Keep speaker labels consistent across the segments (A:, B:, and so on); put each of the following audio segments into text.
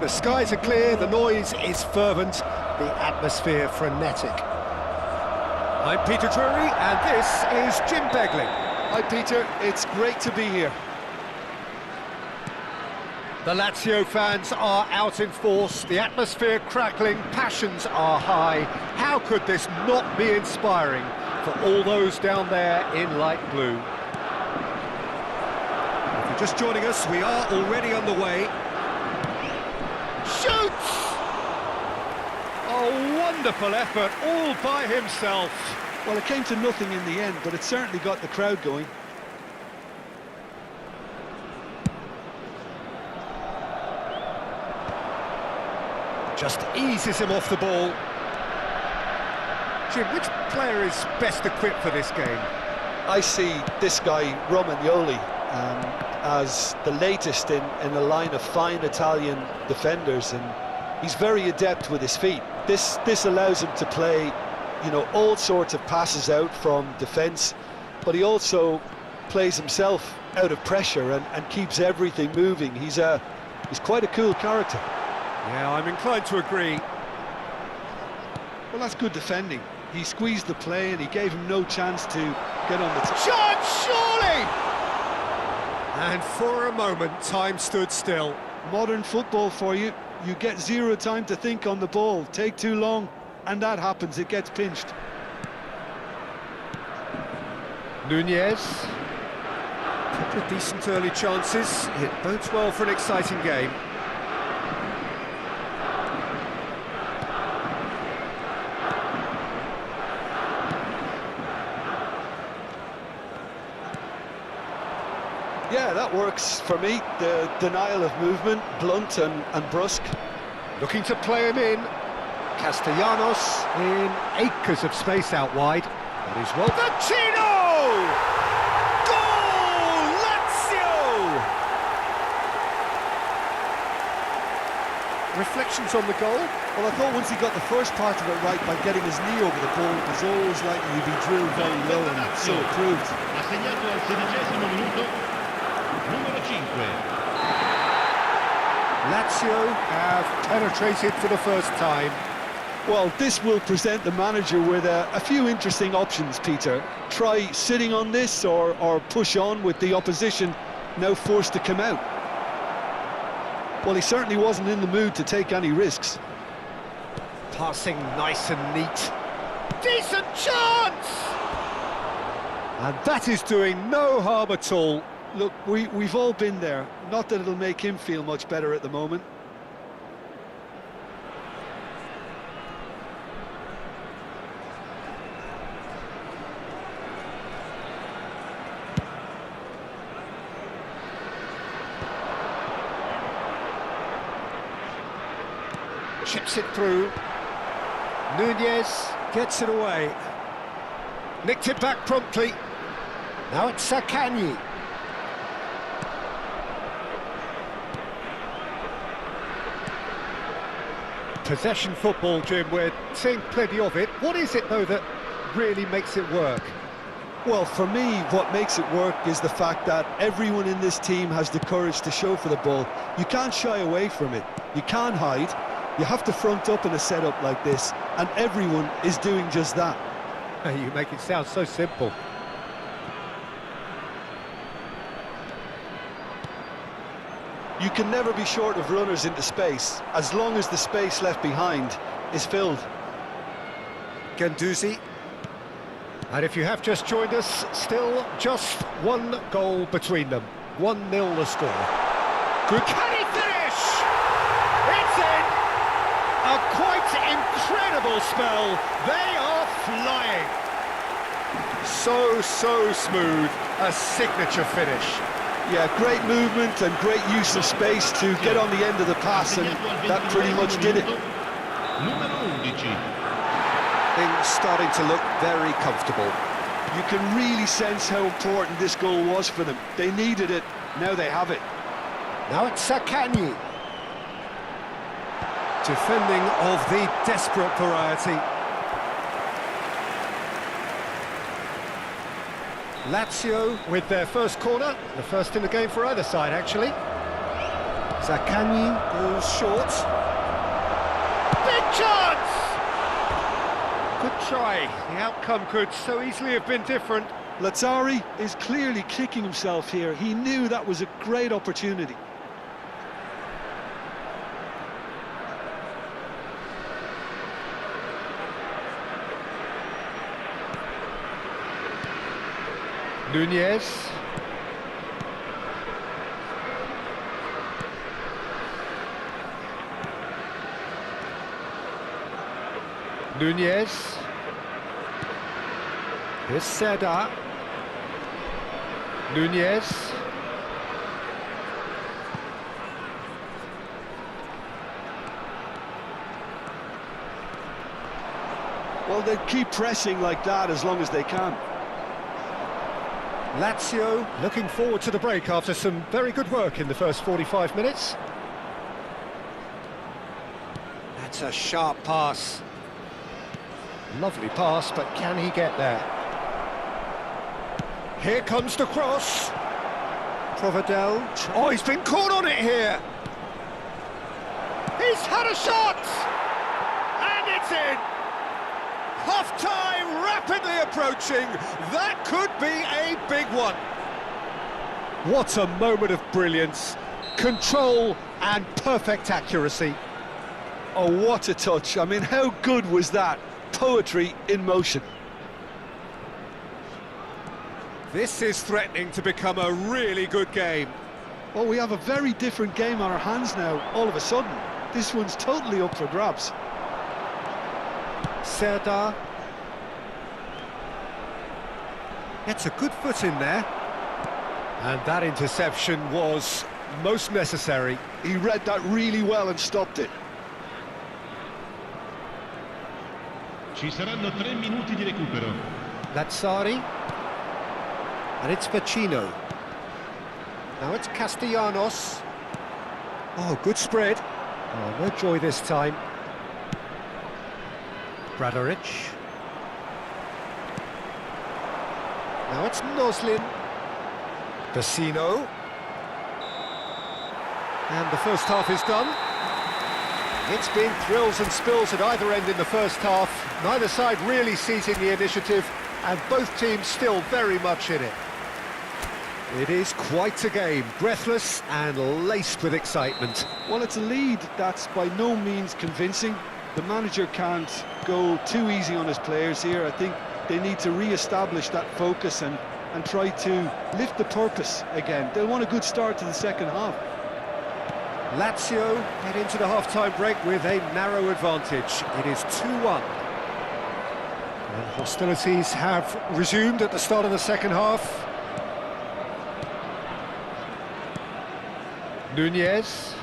A: The skies are clear, the noise is fervent, the atmosphere frenetic. I'm Peter Drury, and this is Jim Begley.
B: Hi Peter, it's great to be here.
A: The Lazio fans are out in force, the atmosphere crackling, passions are high. How could this not be inspiring for all those down there in light blue? If you're just joining us, we are already underway. Shoots! Oh, wonderful effort, all by himself.
B: Well, it came to nothing in the end, but it certainly got the crowd going.
A: Just eases him off the ball. Jim, which player is best equipped for this game?
B: I see this guy, Romagnoli, as the latest in a line of fine Italian defenders, and he's very adept with his feet. This allows him to play, you know, all sorts of passes out from defence, but he also plays himself out of pressure and keeps everything moving. He's quite a cool character.
A: Yeah, I'm inclined to agree.
B: Well, that's good defending. He squeezed the play and he gave him no chance to get on the top.
A: Shot, surely! And for a moment, time stood still.
B: Modern football for you. You get zero time to think on the ball. Take too long, and that happens. It gets pinched.
A: Nunez. Couple of decent early chances. It bodes well for an exciting game.
B: Yeah, that works for me. The denial of movement, blunt and brusque.
A: Looking to play him in. Castellanos in acres of space out wide. That is well. Vecino! Goal! Lazio! Reflections on the goal?
B: Well, I thought once he got the first part of it right by getting his knee over the ball, it was always likely to be drilled very low, and so it proved.
C: Ha segnato al 16° minuto numero 5.
A: Lazio have penetrated for the first time.
B: Well, this will present the manager with a few interesting options, Peter. Try sitting on this or push on with the opposition now forced to come out. Well, he certainly wasn't in the mood to take any risks.
A: Passing nice and neat. Decent chance! And that is doing no harm at all.
B: Look, we've all been there. Not that it'll make him feel much better at the moment.
A: Chips it through. Nunez gets it away. Nicked it back promptly. Now it's Sakani. Possession football, Jim, we're seeing plenty of it. What is it, though, that really makes it work?
B: Well, for me, what makes it work is the fact that everyone in this team has the courage to show for the ball. You can't shy away from it. You can't hide. You have to front up in a setup like this, and everyone is doing just that.
A: You make it sound so simple.
B: You can never be short of runners into space, as long as the space left behind is filled.
A: Guendouzi. And if you have just joined us, still just one goal between them. 1-0 the score. Good. Can he finish? It's in! A quite incredible spell. They are flying. So smooth. A signature finish.
B: Yeah, great movement and great use of space to get on the end of the pass, and that pretty much did it.
C: Numero 11.
A: Things starting to look very comfortable.
B: You can really sense how important this goal was for them. They needed it, now they have it.
A: Now it's Sakani. Defending of the desperate variety. Lazio with their first corner, the first in the game for either side, actually. Zaccagni goes short. Big chance! Good try. The outcome could so easily have been different.
B: Lazio is clearly kicking himself here. He knew that was a great opportunity.
A: Nunez. Nunez. Here's Serie. Nunez.
B: Well, they keep pressing like that as long as they can.
A: Lazio looking forward to the break after some very good work in the first 45 minutes. That's a sharp pass. Lovely pass, but can he get there? Here comes the cross. Provedel. Oh, he's been caught on it here. He's had a shot! And it's in! Half-time rapidly approaching. That could be a big one. What a moment of brilliance. Control and perfect accuracy.
B: Oh, what a touch. I mean, how good was that? Poetry in motion.
A: This is threatening to become a really good game.
B: Well, we have a very different game on our hands now, all of a sudden. This one's totally up for grabs.
A: Serie gets a good foot in there. And that interception was most necessary.
B: He read that really well and stopped it.
C: Ci saranno 3 minuti di recupero.
A: Lazzari. And it's Vecino. Now it's Castellanos. Oh, good spread. Oh, no joy this time. Bradoric. Now it's Noslin. Vecino. And the first half is done. It's been thrills and spills at either end in the first half. Neither side really seizing the initiative, and both teams still very much in it. It is quite a game, breathless and laced with excitement.
B: Well, it's a lead that's by no means convincing. The manager can't go too easy on his players here. I think they need to re-establish that focus and try to lift the purpose again. They'll want a good start to the second half.
A: Lazio head into the half-time break with a narrow advantage. It is 2-1. And hostilities have resumed at the start of the second half. Nunez.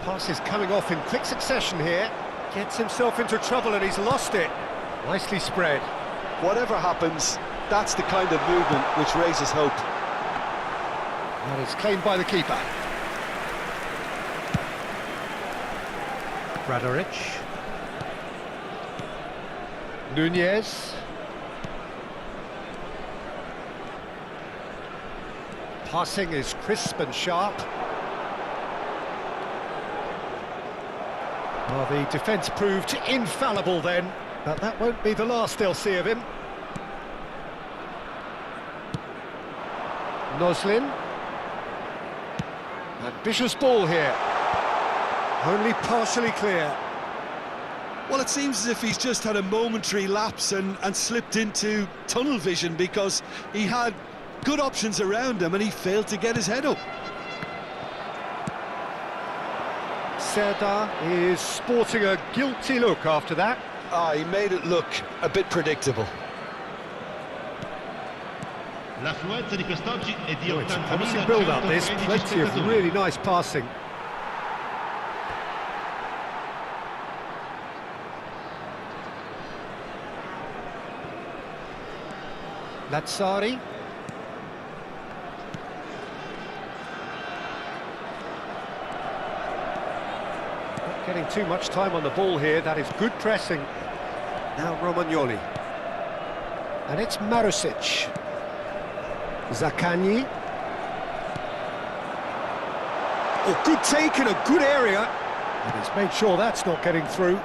A: Pass is coming off in quick succession here. Gets himself into trouble and he's lost it. Nicely spread.
B: Whatever happens, that's the kind of movement which raises hope.
A: And it's claimed by the keeper. Bradoric. Nunez. Passing is crisp and sharp. Well, the defence proved infallible then, but that won't be the last they'll see of him. Noslin. Ambitious ball here. Only partially clear.
B: Well, it seems as if he's just had a momentary lapse and slipped into tunnel vision, because he had good options around him and he failed to get his head up.
A: Serie is sporting a guilty look after that.
B: He made it look a bit predictable.
C: L'affluenza di quest'oggi è di
A: Oh, it's a promising build-up, this, plenty of really nice passing. Lazzari. Not getting too much time on the ball here, that is good pressing. Now Romagnoli. And it's Marusic. Zaccagni. Oh, good take in a good area. And he's made sure that's not getting through.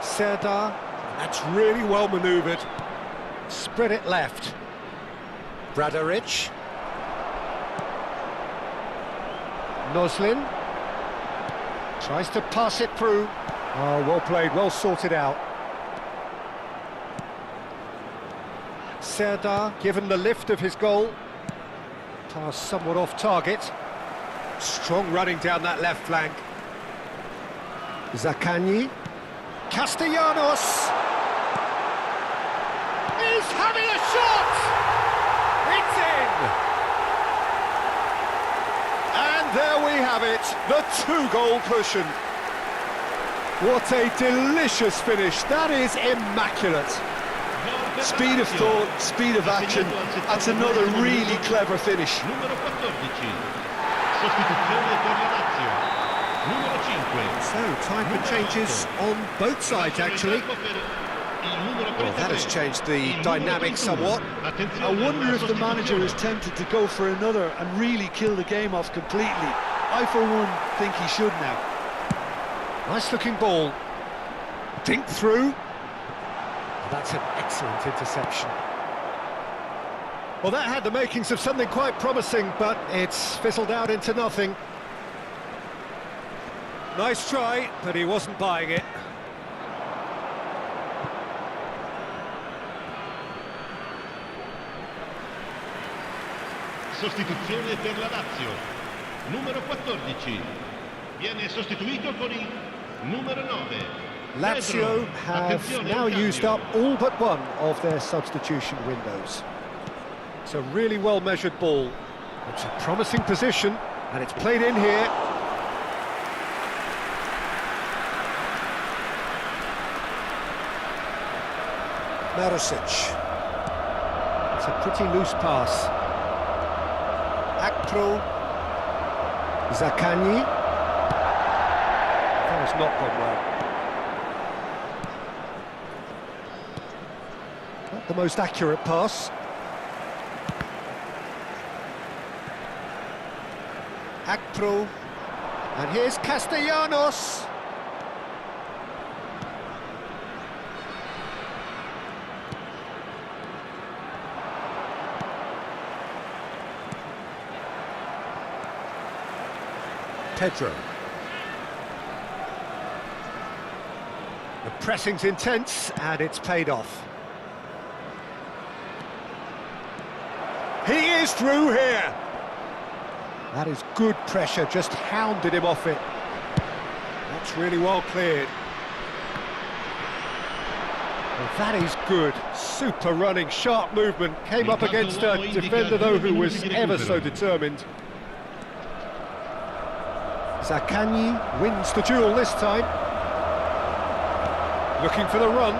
A: Serdar, that's really well manoeuvred. Spread it left. Bradaric. Noslin. Tries to pass it through. Oh, well played, well sorted out. Serdar, given the lift of his goal. Pass somewhat off target. Strong running down that left flank. Zaccagni. Castellanos. He's having a shot! It's in! And there we have it, the two-goal cushion. What a delicious finish, that is immaculate.
B: Speed of thought, speed of action, that's another really clever finish.
C: Numero 14. Sostituzione per la Lazio. Numero 5.
A: So, time for changes on both sides, actually. Well, that has changed the dynamic somewhat.
B: I wonder if the manager is tempted to go for another and really kill the game off completely. I, for one, think he should now.
A: Nice-looking ball. Dink through. That's an excellent interception. Well, that had the makings of something quite promising, but it's fizzled out into nothing. Nice try, but he wasn't buying it.
C: Sostituzione per la Lazio. Numero 14. Viene sostituito con il numero 9.
A: Lazio have now used up all but one of their substitution windows. It's a really well-measured ball. It's a promising position, and it's played in here. Marosic. It's a pretty loose pass. Akpro. Zaccagni. That has not gone well. Not the most accurate pass. Akpro. And here's Castellanos. Pedro. The pressing's intense, and it's paid off. He is through here. That is good pressure, just hounded him off it. That's really well cleared. Well, that is good. Super running, sharp movement. Came up against a defender, though, who was ever so determined. Zaccagni wins the duel this time. Looking for the run.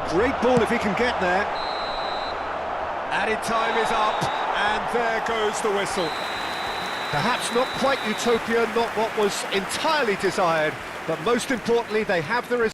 A: Great ball if he can get there. Added time is up, and there goes the whistle. Perhaps not quite utopia, not what was entirely desired, but most importantly, they have the result.